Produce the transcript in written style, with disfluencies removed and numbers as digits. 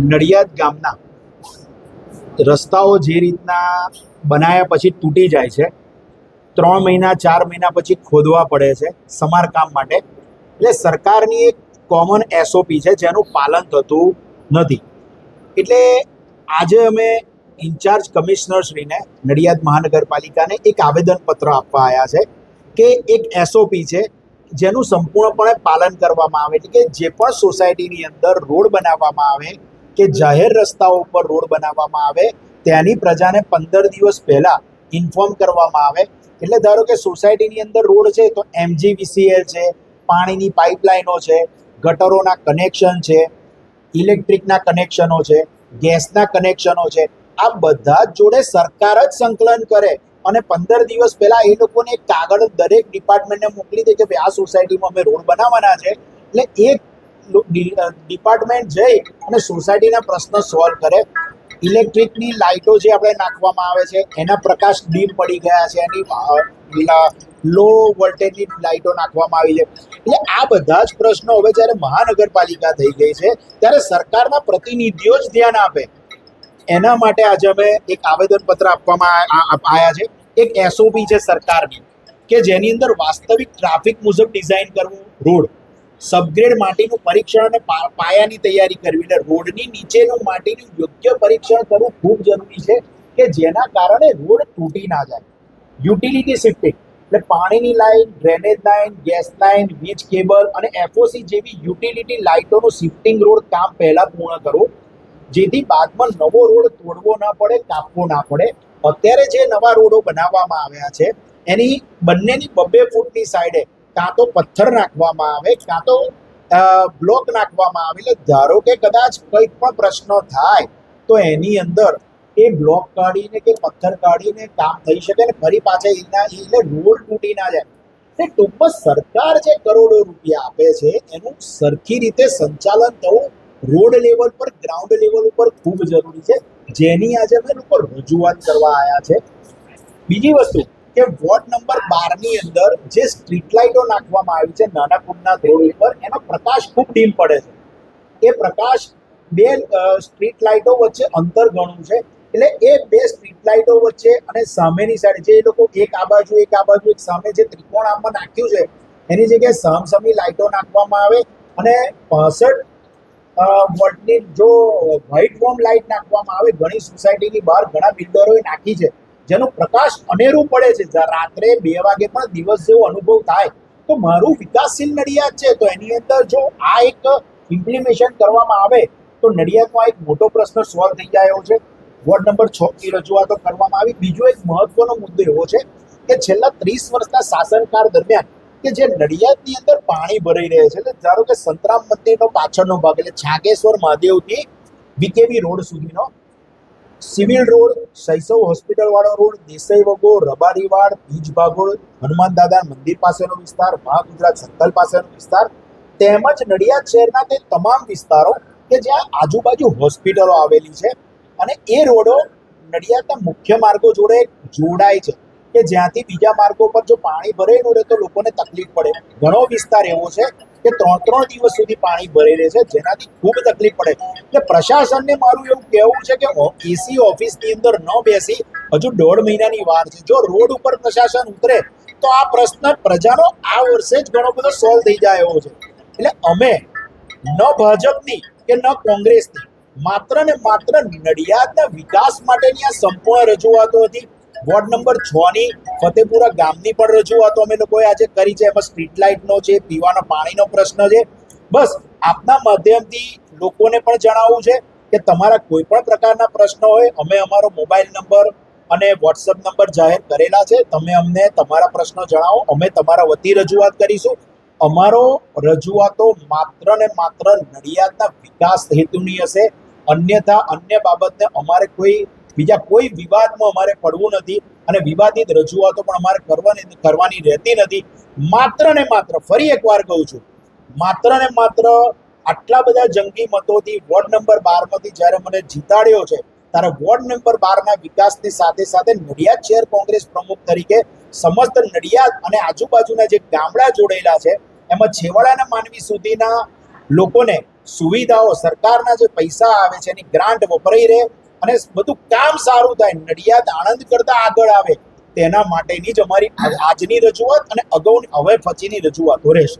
નડિયાદ ગામના રસ્તાઓ જે રીતના બનાવ્યા પછી તૂટી જાય છે, 3 મહિના 4 મહિના પછી ખોદવા પડે છે સમારકામ માટે. એટલે સરકારની એક કોમન એસઓપી છે જેનું પાલન થતું નથી. એટલે આજે અમે ઇન્ચાર્જ કમિશનરશ્રીને નડિયાદ મહાનગરપાલિકાને એક આવેદનપત્ર આપવા આવ્યા છે કે એક એસઓપી છે જેનું સંપૂર્ણપણે પાલન કરવામાં આવે. એટલે કે જે પણ સોસાયટીની અંદર રોડ બનાવવામાં આવે કે જાહેર રસ્તાઓ ઉપર રોડ બનાવવામાં આવે ત્યાંની પ્રજાને 15 દિવસ પહેલા ઇન્ફોર્મ કરવામાં આવે. એટલે ધારો કે સોસાયટીની અંદર રોડ છે તો MGVCL છે, પાણીની પાઇપલાઇનો છે, ગટરોના કનેક્શન છે, ઇલેક્ટ્રિકના કનેક્શનો છે, ગેસના કનેક્શનો છે, આ બધા જ જોડે સરકાર જ સંકલન કરે અને 15 દિવસ પહેલા એ લોકોને એક કાગળ દરેક ડિપાર્ટમેન્ટને મોકલી દે કે ભાઈ આ સોસાયટીમાં અમે રોડ બનાવવાના છે. એટલે એક ડિપાર્ટમેન્ટ જઈ અને સોસાયટીના પ્રશ્ન સોલ્વ કરે. ઇલેક્ટ્રિકની લાઇટો જે આપણે નાખવામાં આવે છે એના પ્રકાશ ડીમ પડી ગયા છે, એની લો વોલ્ટેજની લાઇટો નાખવામાં આવી છે. એટલે આ બધા જ પ્રશ્નો હવે જ્યારે મહાનગરપાલિકા થઈ ગઈ છે ત્યારે સરકારના પ્રતિનિધિઓ જ ધ્યાન આપે. એના માટે આજે અમે એક આવેદનપત્ર આપવામાં આવ્યા છે. એક એસઓપી છે સરકારની કે જેની અંદર વાસ્તવિક ટ્રાફિક મુજબ ડિઝાઇન કરવું, રોડ સબગ્રેડ માટીનું પરીક્ષણ અને પાયાની તૈયારી કરવી, એટલે રોડની નીચેનું માટીનું યોગ્ય પરીક્ષણ કરવું ખૂબ જરૂરી છે કે જેના કારણે રોડ તૂટી ના જાય. યુટિલિટી શિફ્ટિંગ એટલે પાણીની line, drainage line, gas line, વીજ કેબલ અને એફઓસી જેવી યુટિલિટી લાઇટોનું શિફ્ટિંગ રોડ કામ પહેલા પૂર્ણ કરવું જેથી બાદમાં નવો રોડ તોડવો ના પડે, કાપવો ના પડે. અત્યારે જે નવા રોડો બનાવવામાં આવ્યા છે એની બંનેની 2-2 ફૂટની સાઈડે કાં તો પથ્થર નાખવામાં આવે કાં તો બ્લોક નાખવામાં આવે. એટલે ધારો કે કદાચ કંઈ પણ પ્રશ્ન થાય તો એની અંદર એ બ્લોક કાઢીને કે પથ્થર કાઢીને કામ થઈ શકે ને ફરી પાછા એટલે રોડ તૂટી ના જાય. એટલે ટૂંકમાં સરકાર જે કરોડો રૂપિયા આપે છે એનું સરખી રીતે સંચાલન થવું રોડ લેવલ પર, ગ્રાઉન્ડ લેવલ ઉપર ખૂબ જરૂરી છે, જેની આજે અમે લોકો રજૂઆત કરવા આવ્યા છે. બીજી વસ્તુ કે વોર્ડ નંબર 12 ની અંદર જે સ્ટ્રીટ લાઇટો નાખવામાં આવી છે નાના કુંડના રોડ ઉપર, એનો પ્રકાશ ખૂબ ડીમ પડે છે. એ પ્રકાશ 2 સ્ટ્રીટ લાઇટો વચ્ચે અંતર ઘણું છે. એટલે એ 2 સ્ટ્રીટ લાઇટો વચ્ચે અને સામેની સાઈડ જે એ લોકો એક આ બાજુ એક સામે જે ત્રિકોણ આમાં નાખ્યું છે એની જગ્યાએ સામસામી લાઇટો નાખવામાં આવે અને 65 વોલ્ટની જો વ્હાઇટ વોર્મ લાઇટ નાખવામાં આવે. ઘણી સોસાયટીની બહાર ઘણા બિલ્ડરોએ નાખી છે જેનો પ્રકાશ અનેરું પડે છે, રાત્રે 2 વાગે પણ દિવસ જેવો અનુભવ થાય. તો મારું વિકાસશીલ નડિયાદ છે તો એની અંદર જો આ એક ઇમ્પ્લિમેશન કરવામાં આવે તો નડિયાદનો એક મોટો પ્રશ્ન સોલ્વ થઈ જાય એવો છે. વોર્ડ નંબર 6 ની રજૂઆતો કરવામાં આવી. બીજો એક મહત્વનો મુદ્દો એવો છે કે છેલ્લા 30 વર્ષના શાસનકાળ દરમિયાન કે જે નડિયાદની અંદર પાણી ભરાઈ રહે છે, એટલે ધારો કે સંતરામ મંદિરનો પાછળનો ભાગ એટલે છાગેશ્વર મહાદેવથી બીકેવી રોડ સુધીનો, સિવિલ રોડ, શૈશવ હોસ્પિટલ વાળો રોડ, દેસાઈ વગો, રબારીવાડ, બીજ ભાગોળ, હનુમાન દાદા મંદિર પાસેનો વિસ્તાર, મહાગુજરાત સર્કલ પાસેનો વિસ્તાર તેમજ નડિયાદ શહેરના તે તમામ વિસ્તારો કે જ્યાં આજુબાજુ હોસ્પિટલો આવેલી છે અને એ રોડો નડિયાદના મુખ્ય માર્ગો જોડે જોડાય છે કે જ્યાંથી બીજા માર્ગો પર જો પાણી ભરેલું રહે તો લોકોને તકલીફ પડે. ઘણો વિસ્તાર એવો છે કે 3-3 દિવસ સુધી પાણી ભરેલું રહે છે જેનાથી ખૂબ તકલીફ પડે. એટલે પ્રશાસનને મારું એવું કહેવું છે કે એસી ઓફિસની અંદર ન બેસી હજુ 1.5 મહિનાની વાર છે. જો રોડ ઉપર પ્રશાસન ઉતરે તો આ પ્રશ્ન પ્રજાનો આ વર્ષે જ ઘણો બધો સોલ્વ થઈ જાય એવો છે. એટલે અમે ન ભાજપની કે ન કોંગ્રેસની, માત્ર ને માત્ર નડિયાદના વિકાસ માટેની આ સંપૂર્ણ રજૂઆતો હતી. વોર્ડ નંબર 6 ની ફતેપુરા ગામની પણ રજૂઆતો અમે લોકોએ આજે કરી છે. એમાં સ્ટ્રીટ લાઇટનો છે, પીવાના પાણીનો પ્રશ્ન છે. બસ આપના માધ્યમથી લોકોને પણ જણાવવું છે કે તમારા કોઈ પણ પ્રકારના પ્રશ્નો હોય, અમે અમારો મોબાઈલ નંબર અને વોટ્સઅપ નંબર જાહેર કરેલા છે. તમે અમને તમારા પ્રશ્નો જણાવો, અમે તમારા વતી રજૂઆત કરીશું. અમારો રજૂઆતો માત્ર ને માત્ર નડિયાદના વિકાસ હેતુની હશે. અન્યથા અન્ય બાબતને અમારે બીજા કોઈ વિવાદમાં અમારે પડવું નથી અને વિવાદિત રજૂઆતો પણ અમારે કરવાની રહેતી નથી. માત્ર ને માત્ર, ફરી એકવાર કહું છું, માત્ર ને માત્ર આટલા બધા જંગી મતોથી વોર્ડ નંબર 12 માંથી જ્યારે મને જીતાડ્યો છે ત્યારે વોર્ડ નંબર 12 ના વિકાસની સાથે સાથે નડિયાદ શહેર કોંગ્રેસ પ્રમુખ તરીકે સમસ્ત નડિયાદ અને આજુબાજુના જે ગામડા જોડેલા છે એમાં છેવાડાના માનવી સુધીના લોકોને સુવિધાઓ, સરકારના જે પૈસા આવે છે એની ગ્રાન્ટ વપરાઈ રહે અને બધું કામ સારું થાય, નડિયાદ આણંદ કરતા આગળ આવે, તેના માટેની જ અમારી આજની રજૂઆત અને અગાઉની હવે પછીની રજૂઆતો રહેશે.